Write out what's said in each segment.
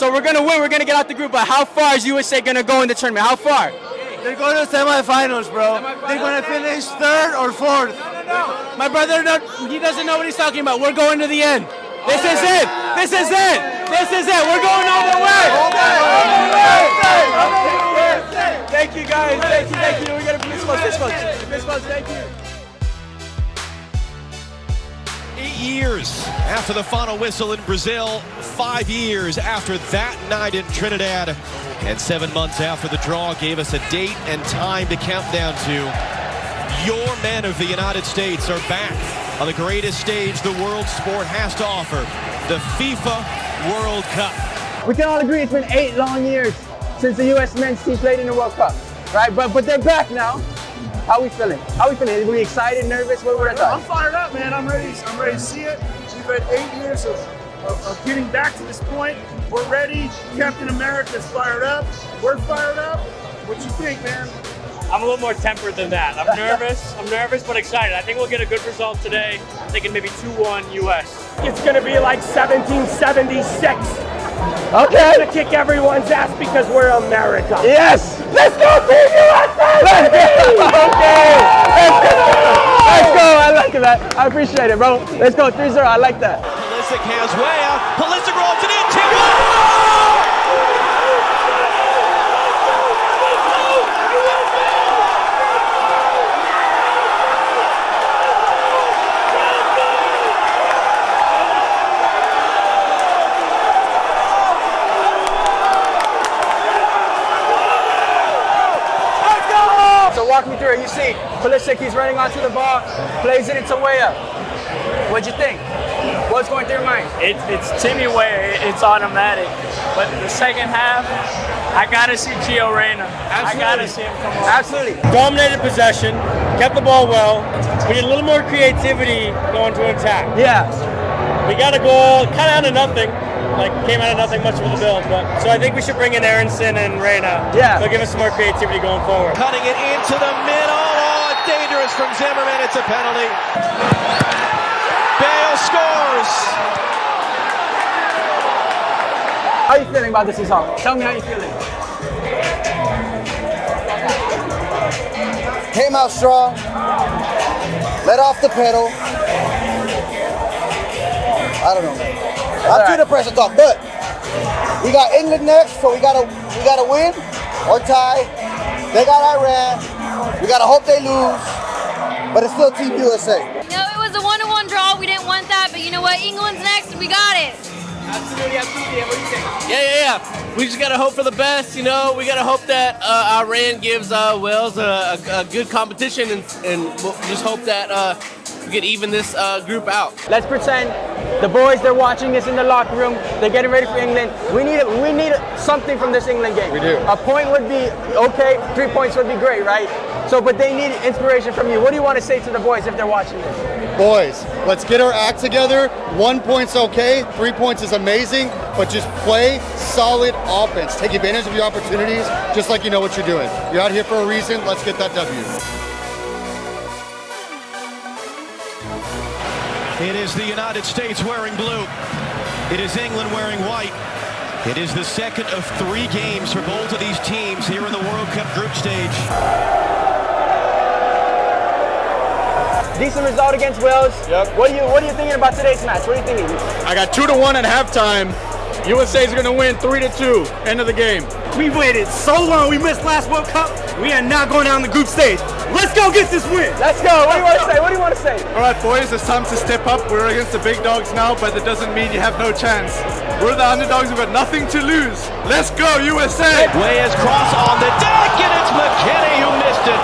So we're gonna win. We're gonna get out the group. But how far is USA gonna go in the tournament? How far? They're going to semifinals, bro. They're going to finish third or fourth. No. My brother, he doesn't know what he's talking about. We're going to the end. This is it. This is it. This is it. We're going all the way. Thank you, guys. Thank you. We're gonna fist bump. Thank you. 8 years after the final whistle in Brazil, 5 years after that night in Trinidad, and 7 months after the draw gave us a date and time to count down to, your men of the United States are back on the greatest stage the world sport has to offer, the FIFA World Cup. We can all agree it's been 8 long years since the USMNT team played in the World Cup, right? But they're back now. How are we feeling? Are we excited, nervous? What were your thoughts? I'm fired up, man. I'm ready to see it. We've had 8 years of getting back to this point. We're ready. Captain America's fired up. We're fired up. What you think, man? I'm a little more tempered than that. I'm nervous, but excited. I think we'll get a good result today. I'm thinking maybe 2-1 US. It's gonna be like 1776. Okay. We're gonna kick everyone's ass because we're America. Yes. Let's go Team USA! Okay. Let's go. I like that. I appreciate it, bro. Let's go 3-0. I like that. Pulisic has way out. Pulisic rolls it in. 2-1. So walk me through it. You see, Pulisic, he's running onto the ball, plays it into Weah. What'd you think? What's going through your mind? It's Timmy Way. It's automatic. But the second half, I gotta see Gio Reyna. I gotta see him come on. Absolutely. Dominated possession, kept the ball well. We need a little more creativity going to attack. Yeah. We got a goal, kind of out of nothing. Like came out of nothing much for the Bills, but so I think we should bring in Aronson and Reyna. Yeah. They'll give us some more creativity going forward. Cutting it into the middle. Oh, dangerous from Zimmerman. It's a penalty. Bale scores. How are you feeling about this season? Tell me how you're feeling. Came out strong. Let off the pedal. I don't know, man. I'm too depressed to talk, but we got England next, so we gotta win or tie. They got Iran. We gotta hope they lose, but it's still Team USA. No, it was a 1-1 draw. We didn't want that, but you know what? England's next. We got it. Absolutely. What do you think? Yeah. We just gotta hope for the best. You know, we gotta hope that Iran gives Wales a good competition, and we'll just hope that we can even this group out. Let's pretend the boys, they're watching this in the locker room. They're getting ready for England. We need something from this England game. We do. A point would be okay. 3 points would be great, right? So, but they need inspiration from you. What do you want to say to the boys if they're watching this? Boys, let's get our act together. 1 point's okay. 3 points is amazing, but just play solid offense. Take advantage of your opportunities, just like you know what you're doing. You're out here for a reason. Let's get that W. It is the United States wearing blue. It is England wearing white. It is the second of 3 games for both of these teams here in the World Cup group stage. Decent result against Wales. Yep. What are you thinking about today's match? What are you thinking? I got 2-1 at halftime. USA is going to win 3-2. End of the game. We've waited so long. We missed last World Cup. We are not going down the group stage. Let's go get this win. Let's go. What do you want to say? All right, boys, it's time to step up. We're against the big dogs now, but that doesn't mean you have no chance. We're the underdogs. We've got nothing to lose. Let's go, USA. Weah's cross on the deck, and it's McKennie who missed it.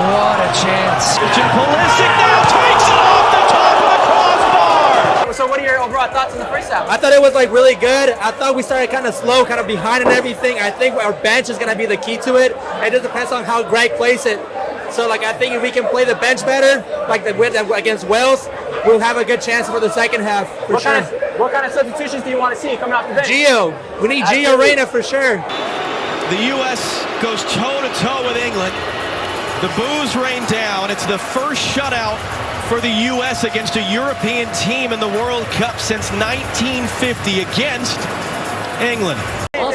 What a chance. Pulisic now takes it off the top of the crossbar. So what are your overall thoughts on the first half? I thought it was like really good. I thought we started kind of slow, kind of behind and everything. I think our bench is going to be the key to it. It just depends on how Greg plays it. So like I think if we can play the bench better, like against Wales, we'll have a good chance for the second half for sure. What kind of substitutions do you want to see coming off the bench? Gio, we need Gio Reyna for sure. The U.S. goes toe-to-toe with England. The boos rain down. It's the first shutout for the U.S. against a European team in the World Cup since 1950 against England.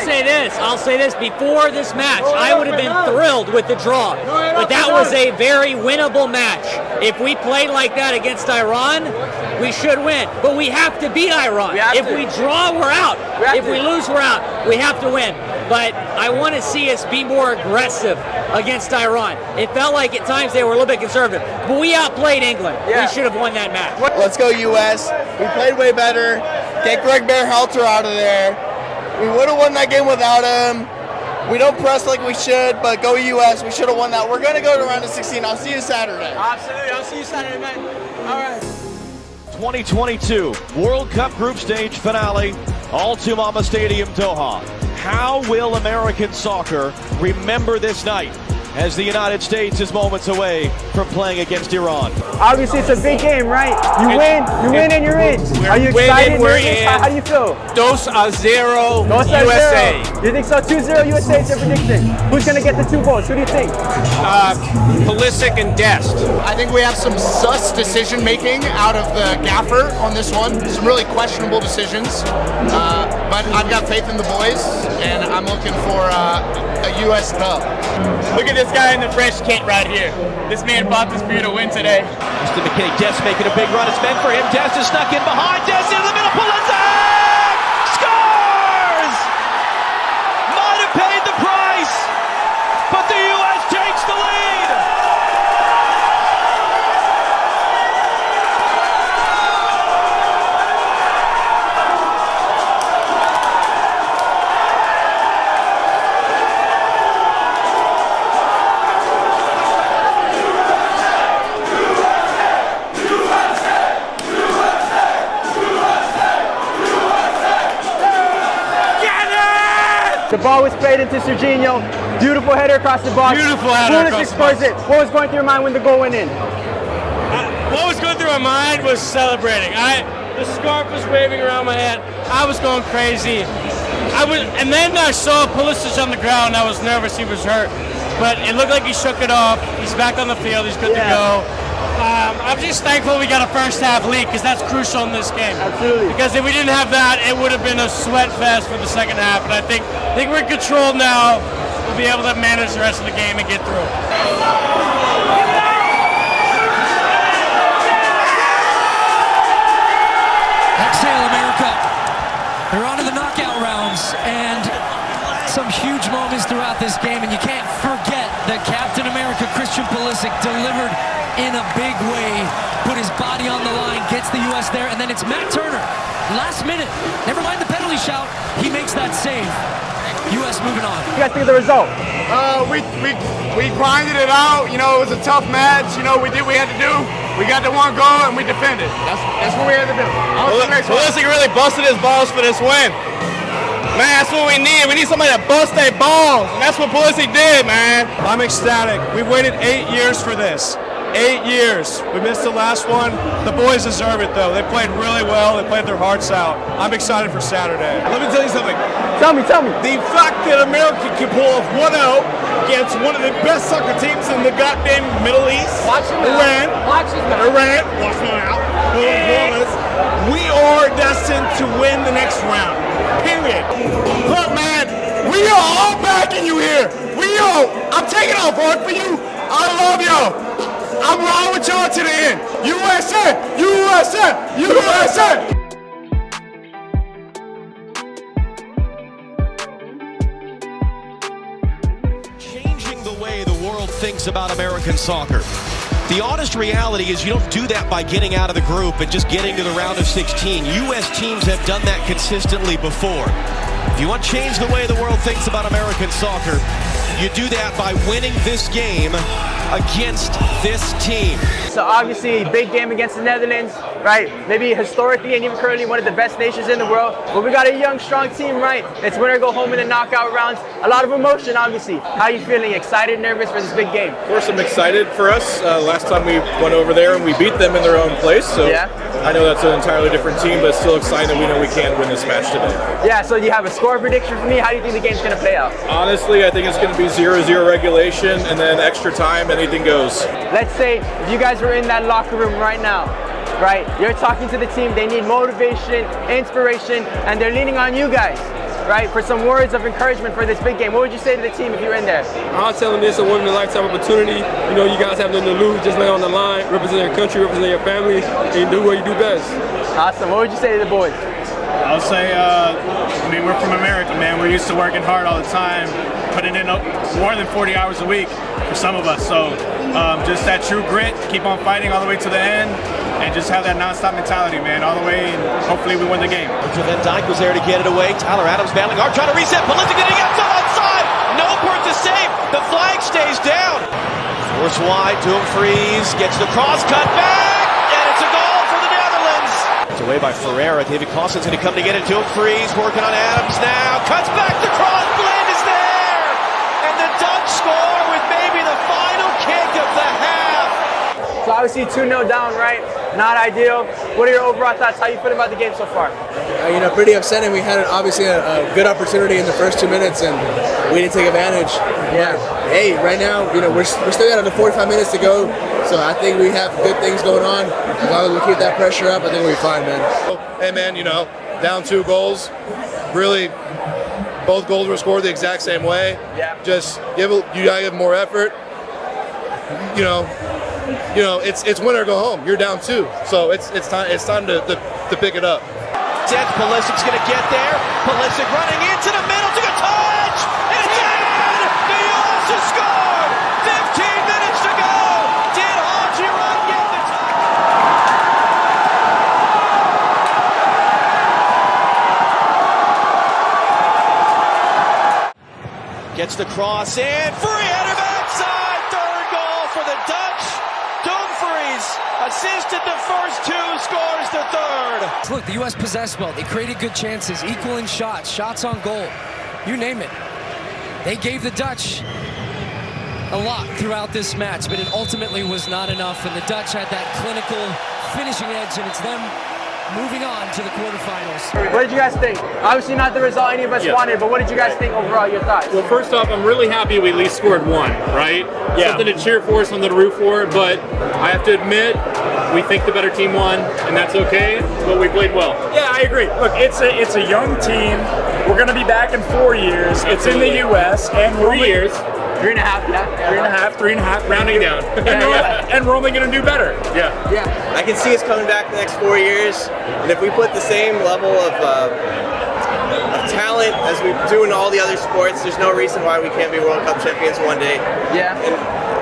say this. Before this match, I would have been thrilled with the draw. But that was a very winnable match. If we played like that against Iran, we should win. But we have to beat Iran. If we draw, we're out. If we lose, we're out. We have to win. But I want to see us be more aggressive against Iran. It felt like at times they were a little bit conservative. But we outplayed England. We should have won that match. Let's go U.S. We played way better. Get Greg Berhalter out of there. We would have won that game without him. We don't press like we should, but go U.S. We should have won that. We're going to go to round of 16. I'll see you Saturday. Absolutely. I'll see you Saturday, man. All right. 2022 World Cup Group Stage Finale, Al Tumama Stadium, Doha. How will American soccer remember this night as the United States is moments away from playing against Iran? Obviously, it's a big game, right? You win and you're in. Are you excited? We're in. How do you feel? 2-0 USA. You think so? 2-0 USA is your prediction. Who's going to get the 2 goals? Who do you think? Pulisic and Dest. I think we have some sus decision making out of the gaffer on this one. Some really questionable decisions. But I've got faith in the boys, and I'm looking for a U.S. dub. Look at this guy in the French kit right here. This man bought this for you to win today. Mr. McKay, Dest making a big run. It's meant for him. Dest is stuck in behind. Dest into the middle. Pulisic scores! Might have paid the price, but the U.S. takes the lead. The ball was played into Serginho. Beautiful header across the box. Beautiful header across the box. What was going through your mind when the goal went in? What was going through my mind was celebrating. The scarf was waving around my head. I was going crazy. And then I saw Pulisic on the ground. I was nervous. He was hurt, but it looked like he shook it off. He's back on the field. He's good to go. I'm just thankful we got a first half lead because that's crucial in this game. Absolutely. Because if we didn't have that, it would have been a sweat fest for the second half. And I think we're in control now. We'll be able to manage the rest of the game and get through. Exhale, America. They're on to the knockout rounds, and some huge moments throughout this game, and you can't forget that Captain America Christian Pulisic delivered in a big way, put his body on the line, gets the U.S. there, and then it's Matt Turner, last minute, never mind the penalty shout, he makes that save. U.S. moving on. You guys think of the result? We grinded it out. You know, it was a tough match. You know, we did what we had to do. We got the 1 goal and we defended. That's what we had to do. Pulisic really busted his balls for this win. Man, that's what we need. We need somebody to bust their balls, and that's what Pulisic did, man. I'm ecstatic. We waited 8 years for this. 8 years. We missed the last one. The boys deserve it, though. They played really well. They played their hearts out. I'm excited for Saturday. Let me tell you something. Tell me. The fact that America can pull off 1-0 against one of the best soccer teams in the goddamn Middle East. Iran. Watch my mouth. We are destined to win the next round. Period. Look, man, we are all backing you here. I'm taking off hard for you. I love y'all. I'm riding with y'all to the end. USA! USA! USA! Changing the way the world thinks about American soccer. The honest reality is you don't do that by getting out of the group and just getting to the round of 16. U.S. teams have done that consistently before. If you want to change the way the world thinks about American soccer, you do that by winning this game against this team. So obviously, big game against the Netherlands, right? Maybe historically and even currently one of the best nations in the world. But we got a young, strong team, right? It's win or go home in the knockout rounds. A lot of emotion, obviously. How are you feeling? Excited, nervous for this big game? Of course, I'm excited for us. Last time we went over there and we beat them in their own place. So yeah. I know that's an entirely different team, but it's still exciting that we know we can win this match today. Yeah, so you have a score prediction for me? How do you think the game's going to play out? Honestly, I think it's going to be 0-0 regulation and then extra time, anything goes. Let's say if you guys were in that locker room right now, right? You're talking to the team, they need motivation, inspiration, and they're leaning on you guys. right, for some words of encouragement for this big game. What would you say to the team if you were in there? I'll tell them it's a one-in-a-lifetime opportunity. You know, you guys have nothing to lose. Just lay on the line, represent your country, represent your family, and do what you do best. Awesome. What would you say to the boys? I'll say, I mean, we're from America, man. We're used to working hard all the time, putting in more than 40 hours a week for some of us. So just that true grit, keep on fighting all the way to the end, and just have that non-stop mentality, man, all the way, and hopefully we win the game. Van Dijk was there to get it away. Tyler Adams battling hard, trying to reset. Pulisic getting outside. No worth to save. The flag stays down. Force wide, Dumfries gets the cross, cut back, and it's a goal for the Netherlands. It's away by Ferreira. David Clausen's going to come to get it. Dumfries working on Adams now. Cuts back, the cross, Blind is there! And the Dutch score with maybe the final kick of the half. So obviously 2-0 down, right? Not ideal. What are your overall thoughts? How you feeling about the game so far? You know, pretty upsetting. We had obviously a good opportunity in the first 2 minutes, and we didn't take advantage. Yeah. Hey, right now, you know, we're still got another 45 minutes to go, so I think we have good things going on. As long as we keep that pressure up, I think we'll be fine, man. Hey, man, you know, down 2 goals. Really, both goals were scored the exact same way. Yeah. Just you gotta give more effort. You know, it's win or go home. You're down 2, so it's time to pick it up. Pulisic's going to get there. Pulisic running into the middle, took a touch, and it's in! The U.S. has scored! 15 minutes to go! Did Hajiran get the touch? Gets the cross in, free header backside, 3rd goal for the Dutch. Dumfries assisted the first 2, scores the 3rd. Look, the U.S. possessed well. They created good chances, equaling shots on goal. You name it. They gave the Dutch a lot throughout this match, but it ultimately was not enough, and the Dutch had that clinical finishing edge, and it's them moving on to the quarterfinals. What did you guys think? Obviously not the result any of us wanted, but what did you guys think overall, your thoughts? Well, first off, I'm really happy we at least scored 1, right? Yeah. Something to cheer for, something to root for, but I have to admit, we think the better team won, and that's okay, but we played well. Yeah, I agree. Look, it's a young team. We're going to be back in 4 years. It's in the U.S. and 3 years. 3.5, yeah. 3.5, rounding down. and we're only going to do better. Yeah. I can see us coming back the next 4 years, and if we put the same level of talent as we do in all the other sports, there's no reason why we can't be World Cup champions one day. Yeah. And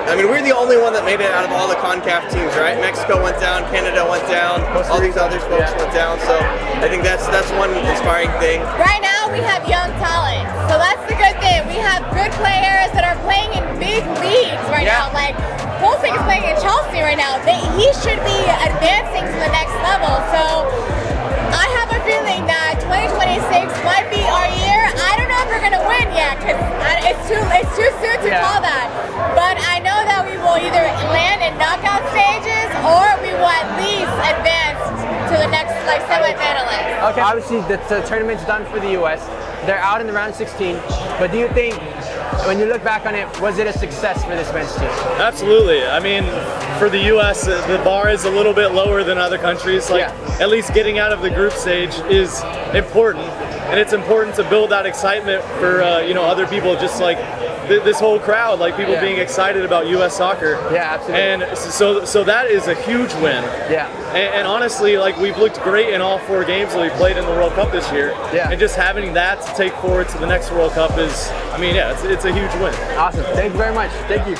I mean, we're the only one that made it out of all the CONCACAF teams, right? Mexico went down, Canada went down, all these other folks went down. So I think that's one inspiring thing. Right now we have young talent, so that's the good thing. We have good players that are playing in big leagues right now. Like Pulisic is playing in Chelsea right now. He should be advancing to the next level. So I have a feeling that 2026 might be our year. I don't know if we're gonna win yet because it's too soon to call that. But I know that we will either land in knockout stages or we will at least advance to the next semi-finalist. Okay. Obviously, the tournament's done for the U.S. They're out in the round 16. But do you think, when you look back on it, was it a success for this men's team? Absolutely. I mean, for the U.S., the bar is a little bit lower than other countries. At least getting out of the group stage is important, and it's important to build that excitement for other people, just like this whole crowd, like people being excited about U.S. soccer. Yeah, absolutely. And so that is a huge win. Yeah. And honestly, like, we've looked great in all 4 games that we played in the World Cup this year. Yeah. And just having that to take forward to the next World Cup is, I mean, yeah, it's a huge win. Awesome. Thank you very much. Thank you.